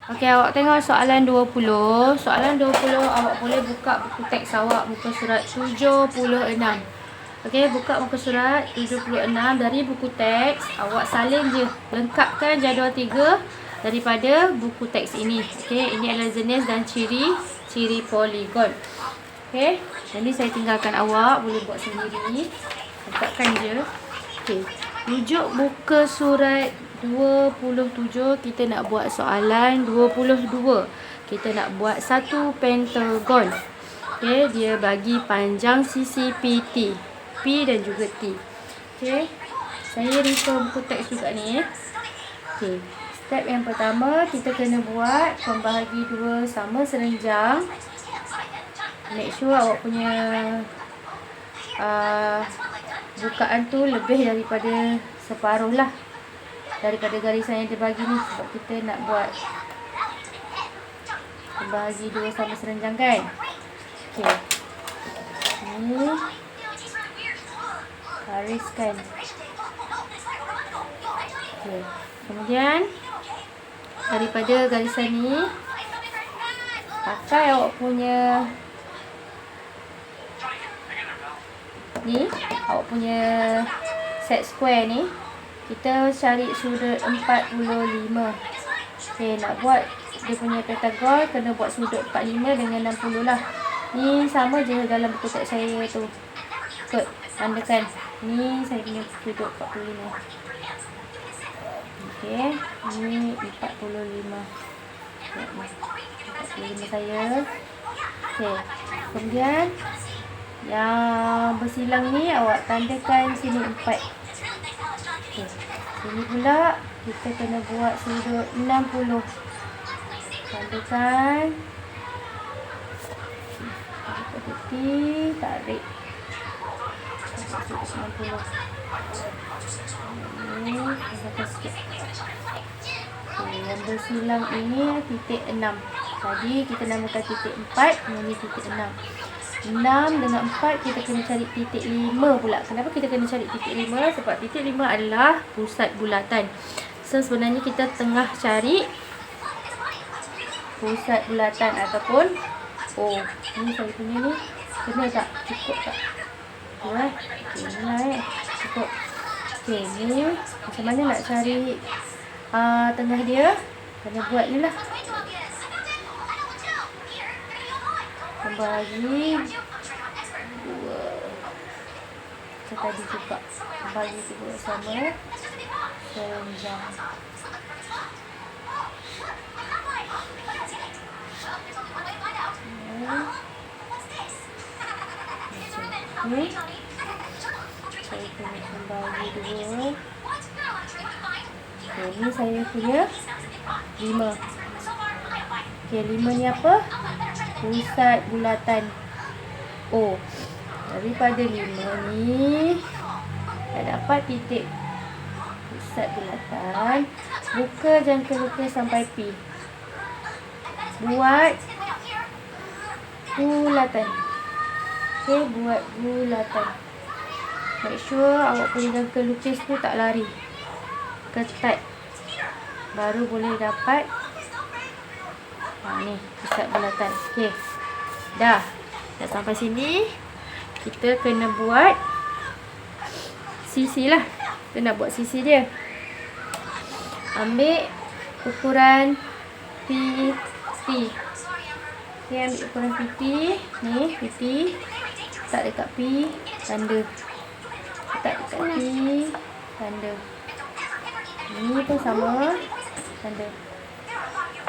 Okey, awak tengok soalan 20. Soalan 20 awak boleh buka buku teks awak muka surat 76. Okey, buka muka surat 76 dari buku teks. Awak salin je, lengkapkan jadual 3 daripada buku teks ini. Okey, ini adalah jenis dan ciri poligon. Okey, jadi saya tinggalkan awak boleh buat sendiri. Lengkapkan je. Okey, rujuk muka surat 27, kita nak buat soalan 22. Kita nak buat satu pentagon. Okey, dia bagi panjang sisi PT, P dan juga T. Okey, saya refer buku teks juga ni. Okey, step yang pertama kita kena buat pembahagi dua sama serenjang. Make sure awak punya bukaan tu lebih daripada separuh lah daripada garisan yang dibagi ni, sebab kita nak buat pembahagi dua sama serenjang kan. Okey, ni gariskan. Okey, kemudian daripada garisan ni pakai awak punya ni, awak punya set square ni, kita cari sudut 45. Okey, nak buat dia punya pentagon kena buat sudut 45 dengan 60 lah. Ni sama je dalam buku teks saya tu. Ikut tandakan. Ni saya punya sudut 45. Okey, ni 45. 45 saya. Okey, kemudian yang bersilang ni awak tandakan sini 4. Okay. Sini pula kita kena buat sudut 60. Tandakan. Tarik. Sudut 60. Ini tambahkan sikit. Okay, yang bersilang ini titik 6. Tadi kita namakan titik 4, ini titik 6. 6 dengan 4 kita kena cari titik 5 pula. Kenapa kita kena cari titik 5? Sebab titik 5 adalah pusat bulatan. So sebenarnya kita tengah cari pusat bulatan ataupun ni saya punya ni kena tak? Cukup tak? Okey, okay, cukup. Okey, ni macam mana nak cari tengah dia? Kena buat ni lah. Bagi 2. Saya tadi juga bagi 2 sama serenjang. Ni saya kena bagi 2. Okay, ni saya punya 5. Okay, 5 ni apa? Pusat bulatan O. Daripada 5 ni saya dapat titik pusat bulatan. Buka jangka lukis sampai P. Buat bulatan. Okey, buat bulatan. Make sure awak punya jangka lukis tu tak lari. Ketat. Baru boleh dapat ni pusat bulatan. Okey, dah sampai sini. Kita kena buat sisi lah. Kita nak buat sisi dia. Ambil ukuran PT. Okey, ambil ukuran PT. Ni PT. Letak dekat P, tanda. Letak dekat P, tanda. Ni pun sama, tanda.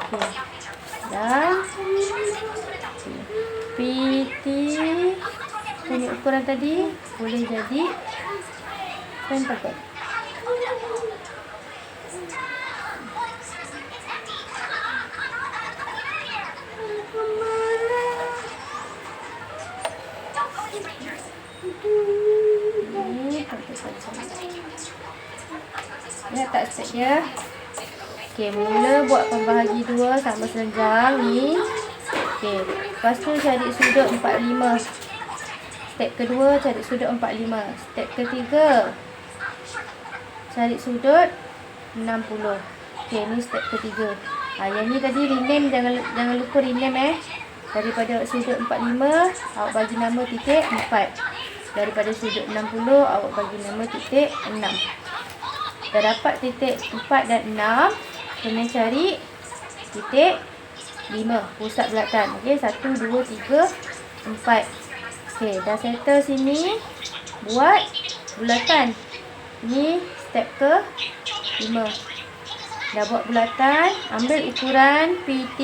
Okey, dah. PT punya ukuran tadi boleh jadi pentagon. Lihat tak step dia? Okey, mula buat pembahagi 2 sama serenjang ni. Okey, lepas tu cari sudut 45. Step kedua cari sudut 45. Step ketiga cari sudut 60. Okey, ni step ketiga. Yang ni tadi rename, jangan lupa rename Daripada sudut 45, awak bagi nama titik 4. Daripada sudut 60, awak bagi nama titik 6. Dah dapat titik 4 dan 6, kena cari titik 5, pusat bulatan. Okey, 1, 2, 3, 4. Okey, dah settle sini. Buat bulatan. Ni step ke 5. Dah buat bulatan, ambil ukuran PT,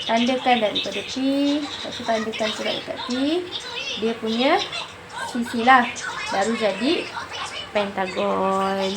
tandakan daripada P, lepas tu tandakan pula dekat P, dia punya sisi lah, baru jadi pentagon.